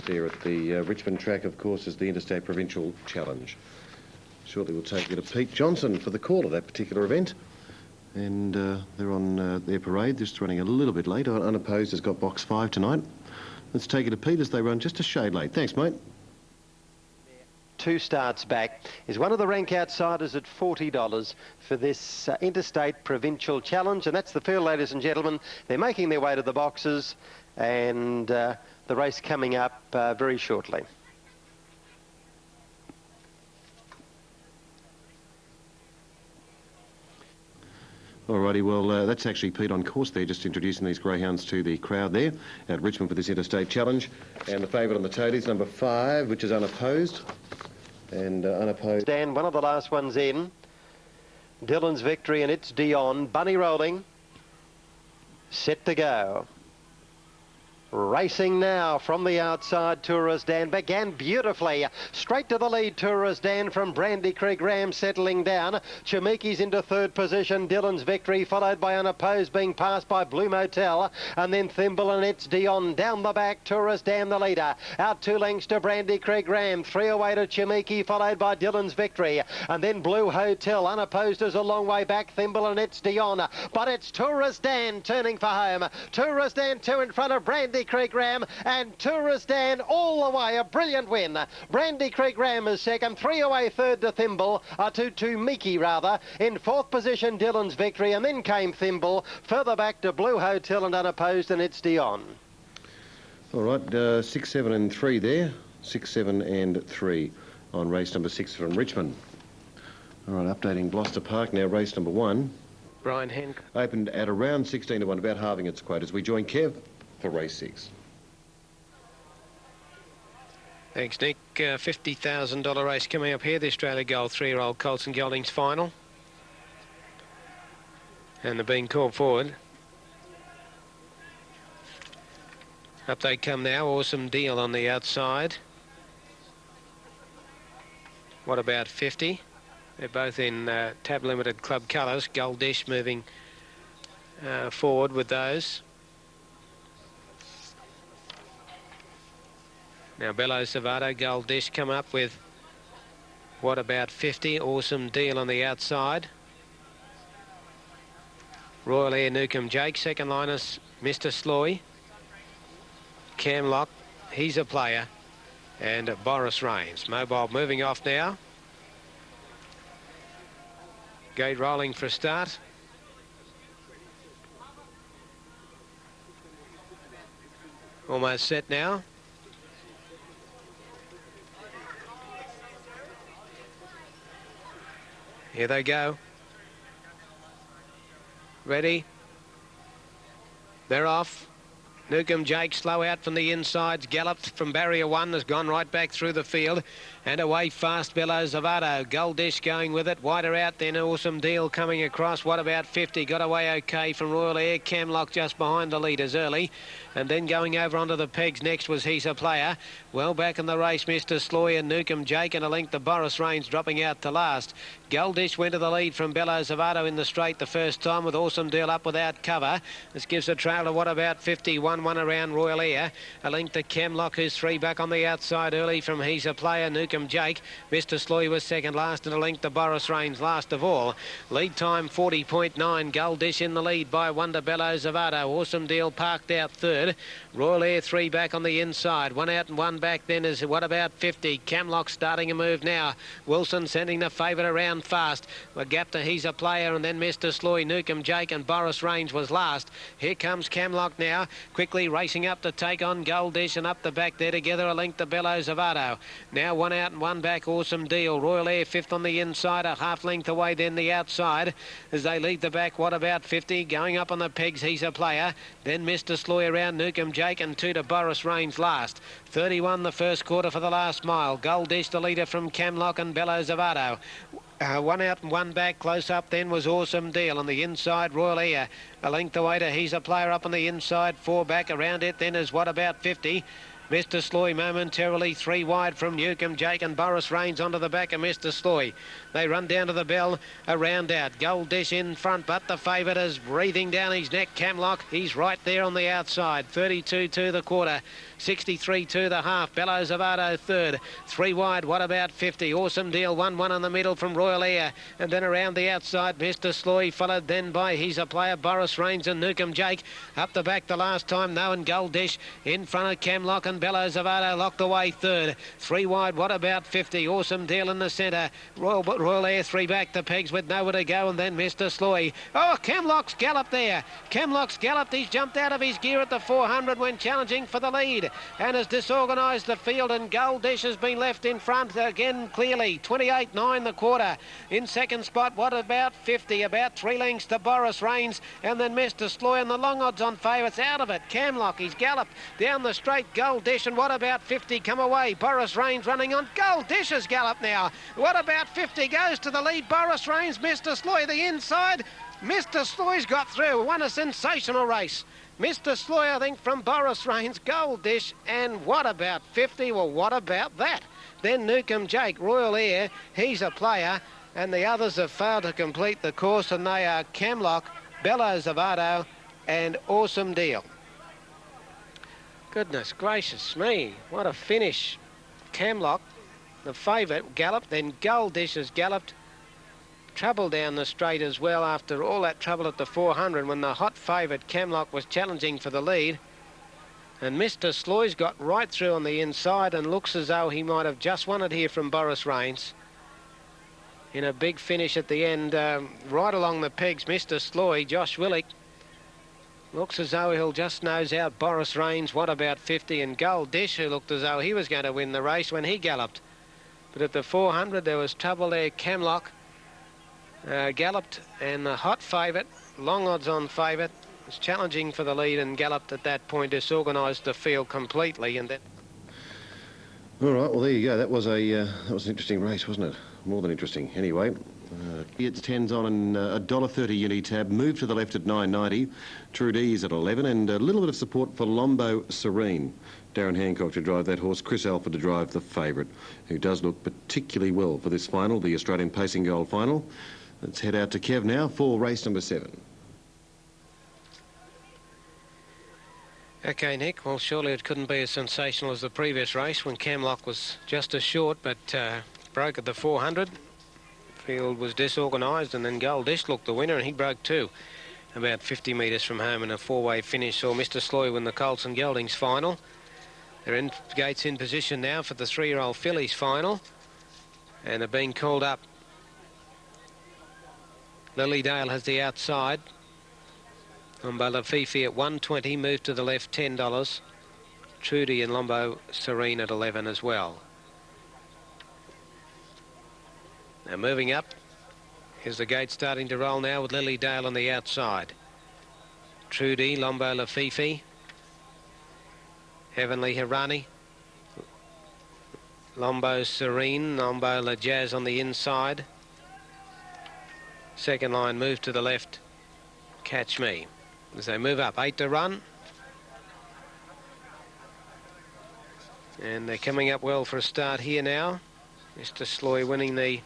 There at the Richmond track, of course, is the Interstate Provincial Challenge. Shortly we'll take you to Pete Johnson for the call of that particular event. And they're on their parade, just running a little bit late. Unopposed has got box 5 tonight. Let's take you to Pete as they run just a shade late. Thanks, mate. 2 starts back is one of the rank outsiders at $40 for this Interstate Provincial Challenge, and that's the field, ladies and gentlemen. They're making their way to the boxes, and the race coming up very shortly. Alrighty, well, that's actually Pete on course there, just introducing these greyhounds to the crowd there at Richmond for this Interstate Challenge. And the favourite on the toadies, number 5, which is unopposed. And unopposed. Dan, one of the last ones in. Dylan's Victory, and it's Dion. Bunny rolling. Set to go. Racing now from the outside, Tourist Dan began beautifully. Straight to the lead, Tourist Dan from Brandy Creek Ram settling down. Chimiki's into 3rd position. Dylan's Victory followed by Unopposed, being passed by Blue Motel. And then Thimble and it's Dion down the back. Tourist Dan the leader. Out 2 lengths to Brandy Creek Ram. 3 away to Chimiki followed by Dylan's Victory. And then Blue Hotel. Unopposed is a long way back. Thimble and it's Dion. But it's Tourist Dan turning for home. Tourist Dan 2 in front of Brandy Creek Ram, and Tourist Dan all the way, a brilliant win. Brandy Creek Ram is second, 3 away, 3rd to Thimble, to Miki rather. In 4th position, Dylan's Victory, and then came Thimble. Further back to Blue Hotel and Unopposed, and it's Dion. All right, 6, 7 and 3 there. 6, 7 and 3 on race number 6 from Richmond. All right, updating Gloucester Park now, race number 1. Brian Hancock. Opened at around 16 to 1, about halving its quote as we join Kev for race 6. Thanks, Nick. $50,000 race coming up here. The Australia Gold 3-year-old Colts and Geldings final. And they're being called forward. Up they come now. Awesome Deal on the outside. What about 50? They're both in Tab Limited Club colours. Gold Dish moving forward with those. Now Bello Savato, Gold Dish come up with What About 50? Awesome Deal on the outside. Royal Air Newcomb Jake, second liners, Mr. Sloy. Cam Lock, he's a player. And Boris Rains. Mobile moving off now. Gate rolling for a start. Almost set now. Here they go. Ready. They're off. Newcomb Jake slow out from the insides, galloped from barrier 1, has gone right back through the field, and away fast Bello Zavato. Gold Dish going with it, wider out then, Awesome Deal coming across. What About 50? Got away okay from Royal Air. Camlock just behind the leaders early, and then going over onto the pegs next was He's a Player. Well back in the race, Mr. Sloy and Newcomb Jake, and a length to Boris Rains dropping out to last. Gold Dish went to the lead from Bello Zavato in the straight the first time, with Awesome Deal up without cover. This gives a trail to What About 50? 1-1 around Royal Air. A length to Camlock, who's 3 back on the outside early from He's a Player. Newcomb Jake. Mr. Sloy was second last, and a length to Boris Rains last of all. Lead time 40.9. Gold Dish in the lead by Wonder Bello Zavato. Awesome Deal parked out 3rd. Royal Air 3 back on the inside. 1 out and 1 back then is What About 50? Camlock starting a move now. Wilson sending the favourite around fast. A gap to He's a Player, and then Mr. Sloy, Newcomb Jake and Boris Rains was last. Here comes Camlock now, quickly racing up to take on Gold Dish, and up the back there together a length to Bello Zavato. Now 1 out and 1 back, Awesome Deal. Royal Air 5th on the inside, a half length away then the outside as they lead the back. What About 50? Going up on the pegs, He's a Player. Then Mr. Sloy around Newcomb Jake, and 2 to Boris Rains last. 31 the first quarter for the last mile. Gold Dish the leader from Camlock and Bello Zavato. 1 out and 1 back. Close up then was Awesome Deal on the inside. Royal Air a length away to He's a Player up on the inside. 4 back around it then is What About 50? Mr. Sloy momentarily 3 wide from Newcomb Jake, and Boris Rains onto the back of Mr. Sloy. They run down to the bell, a round out. Gold Dish in front, but the favourite is breathing down his neck. Camlock, he's right there on the outside. 32 to the quarter. 63 to the half. Bellows Avado third. 3 wide. What about 50? Awesome Deal. 1-1 in the middle from Royal Air. And then around the outside, Mr. Sloy, followed then by He's a Player, Boris Rains and Newcomb Jake. Up the back the last time, No and Gold Dish in front of Camlock and Bellows Avado locked away third. 3 wide. What about 50? Awesome Deal in the centre. Royal Air 3 back to pegs with nowhere to go, and then Mr. Sloy. Oh, Camlock's galloped there. Camlock's galloped. He's jumped out of his gear at the 400 when challenging for the lead and has disorganised the field, and Gold Dish has been left in front again clearly. 28.9 the quarter. In second spot, what about 50? About 3 lengths to Boris Rains, and then Mr. Sloy, and the long odds on favourites out of it. Camlock, he's galloped down the straight. Gold Dish, and what about 50? Come away. Boris Rains running on. Gold Dish has galloped now. What about 50? Goes to the lead. Boris Rains, Mr. Sloy the inside. Mr. Sloy's got through. Won a sensational race. Mr. Sloy, I think, from Boris Rains, Gold Dish, and what about 50? Well, what about that? Then Newcomb Jake, Royal Air, He's a Player, and the others have failed to complete the course, and they are Camlock, Bellows Avado, and Awesome Deal. Goodness gracious me, what a finish. Camlock, the favourite, galloped, then Gold Dish has galloped. Trouble down the straight as well after all that trouble at the 400 when the hot favourite Camlock was challenging for the lead. And Mr. Sloy's got right through on the inside and looks as though he might have just won it here from Boris Rains. In a big finish at the end, right along the pegs, Mr. Sloy, Josh Willick, looks as though he'll just nose out Boris Rains, what about 50, and Gold Dish, who looked as though he was going to win the race when he galloped. But at the 400 there was trouble there. Camlock galloped, and the hot favourite, long odds on favourite, was challenging for the lead and galloped at that point, disorganised the field completely, and then... All right, well, there you go. That was an interesting race, wasn't it? More than interesting. Anyway, it's 10s on and $1.30 Unitab. Move to the left at $9.90. True D's at 11, and a little bit of support for Lombo Serene. Darren Hancock to drive that horse, Chris Alford to drive the favourite, who does look particularly well for this final, the Australian Pacing Gold final. Let's head out to Kev now for race number 7. OK, Nick, well, surely it couldn't be as sensational as the previous race when Camlock was just as short, but broke at the 400. Field was disorganised, and then Gold Dish looked the winner, and he broke too. About 50 metres from home in a 4-way finish saw Mr. Sloy win the Colts and Geldings final. They're in gates in position now for the 3-year-old Fillies final, and they're being called up. Lilydale has the outside. Lombo Fifi at 120, moved to the left $10. Trudy and Lombo Serene at 11 as well. Now moving up, here's the gate starting to roll now with Lilydale on the outside. Trudy, Lombo Lafifi, Heavenly Hirani, Lombo Serene, Lombo La Jazz on the inside. Second line move to the left, Catch Me. As they move up, 8 to run. And they're coming up well for a start here now. Mr. Sloy winning the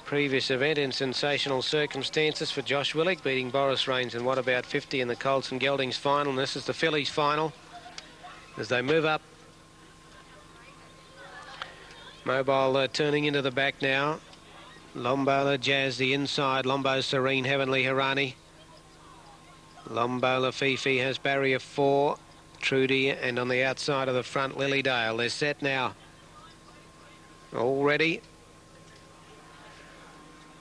previous event in sensational circumstances for Josh Willick, beating Boris Rains and what about 50 in the Colts and Geldings final. And this is the Fillies final. As they move up, Mobile turning into the back now. Lombo Jazz the inside, Lombo Serene, Heavenly Hirani. Lombo Fifi has barrier 4, Trudy, and on the outside of the front, Lilydale. They're set now. All ready.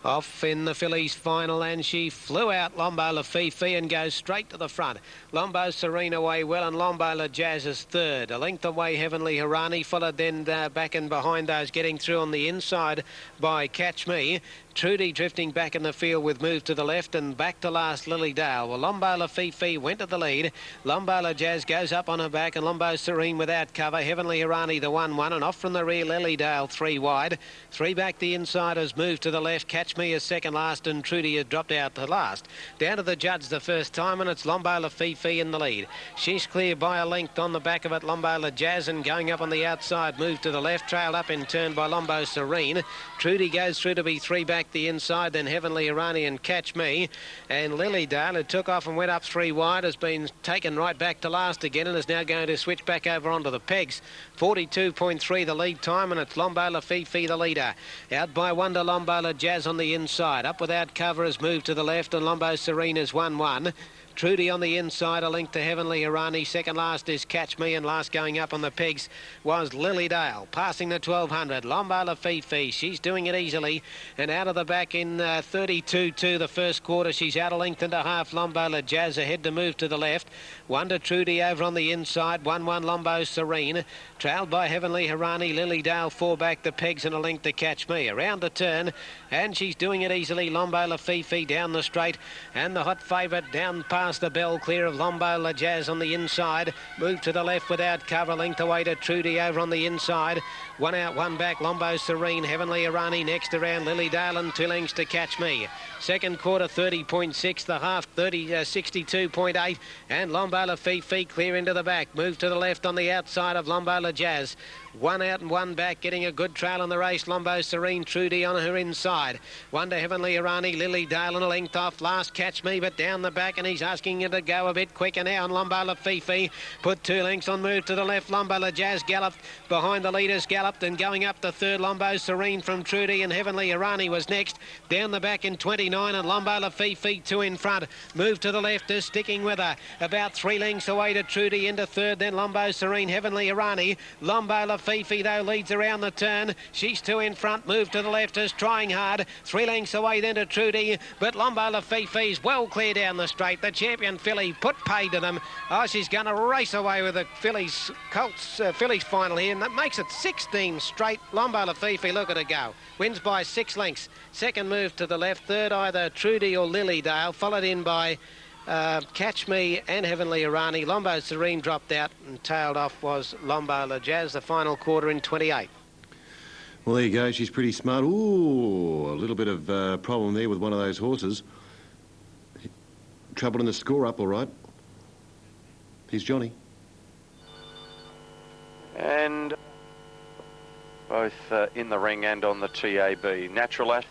Off in the Fillies final, and she flew out Lombo Lafifi and goes straight to the front. Lombo Serene away well, and Lombo La Jazz is third. A length away, Heavenly Hirani, followed then back and behind those, getting through on the inside by Catch Me. Trudy drifting back in the field with move to the left, and back to last Lilydale. Well, Lombo Lafifi went to the lead. Lombo La Jazz goes up on her back, and Lombo Serene without cover. Heavenly Hirani the 1-1, and off from the rear Lilydale 3 wide. 3 back the inside as move to the left. Catch Catch Me is second last, and Trudy has dropped out to last. Down to the judge the first time, and it's Lombola Fifi in the lead. She's clear by a length on the back of it, Lombola Jazz, and going up on the outside, move to the left, trailed up in turn by Lombo Serene. Trudy goes through to be 3 back the inside, then Heavenly Irani and Catch Me. And Lilydale, who took off and went up 3 wide, has been taken right back to last again and is now going to switch back over onto the pegs. 42.3 the lead time, and it's Lombola Fifi the leader. Out by Wonder Lombola Jazz on the inside. Up without cover has moved to the left, and Lombo Serene is 1-1. Trudy on the inside, a link to Heavenly Irani. Second last is Catch Me, and last going up on the pegs was Lilydale. Passing the 1200, Lombola Fifi. She's doing it easily, and out of the back in 32-2 the first quarter. She's out a length and a half. Lombola Jazz ahead to move to the left. Wonder Trudy over on the inside. 1-1 Lombo Serene. Trailed by Heavenly Irani. Lilydale 4 back the pegs and a link to Catch Me. Around the turn, and she's doing it easily. Lombola Fifi down the straight, and the hot favourite down past the bell, clear of Lombola Jazz on the inside. Move to the left without cover, length away to Trudy over on the inside. 1 out, 1 back, Lombo Serene. Heavenly Irani next around Lilydale, and 2 lengths to Catch Me. Second quarter 30.6, the half 62.8, and Lombola Fifi clear into the back. Move to the left on the outside of Lombola Jazz. 1 out and 1 back, getting a good trail in the race. Lombo Serene, Trudy on her inside. Wonder Heavenly Irani, Lilydale and a length off. Last Catch Me, but down the back, and he's asking her to go a bit quicker now. And Lombola Fifi put 2 lengths on, move to the left. Lombola Jazz galloped behind the leaders, galloped, and going up the third, Lombo Serene from Trudy, and Heavenly Irani was next. Down the back in 29, and Lombola Fifi 2 in front. Move to the left is sticking with her. About 3 lengths away to Trudy into third, then Lombo Serene, Heavenly Irani. Lombola Fifi, though, leads around the turn. She's 2 in front. Move to the left is trying hard. 3 lengths away then to Trudy, but Lombola Fifi's well clear down the straight. The champion filly put pay to them. Oh, she's going to race away with the Fillies Fillies final here, and that makes it 16 straight. Lombola Fifi, look at her go. Wins by 6 lengths. Second move to the left. Third either Trudy or Lilydale, followed in by Catch Me and Heavenly Irani. Lombo Serene dropped out, and tailed off was Lombola Jazz, the final quarter in 28. Well, there you go. She's pretty smart. Ooh, a little bit of problem there with one of those horses. Trouble in the score up, all right. Here's Johnny. And both in the ring and on the TAB. Natural at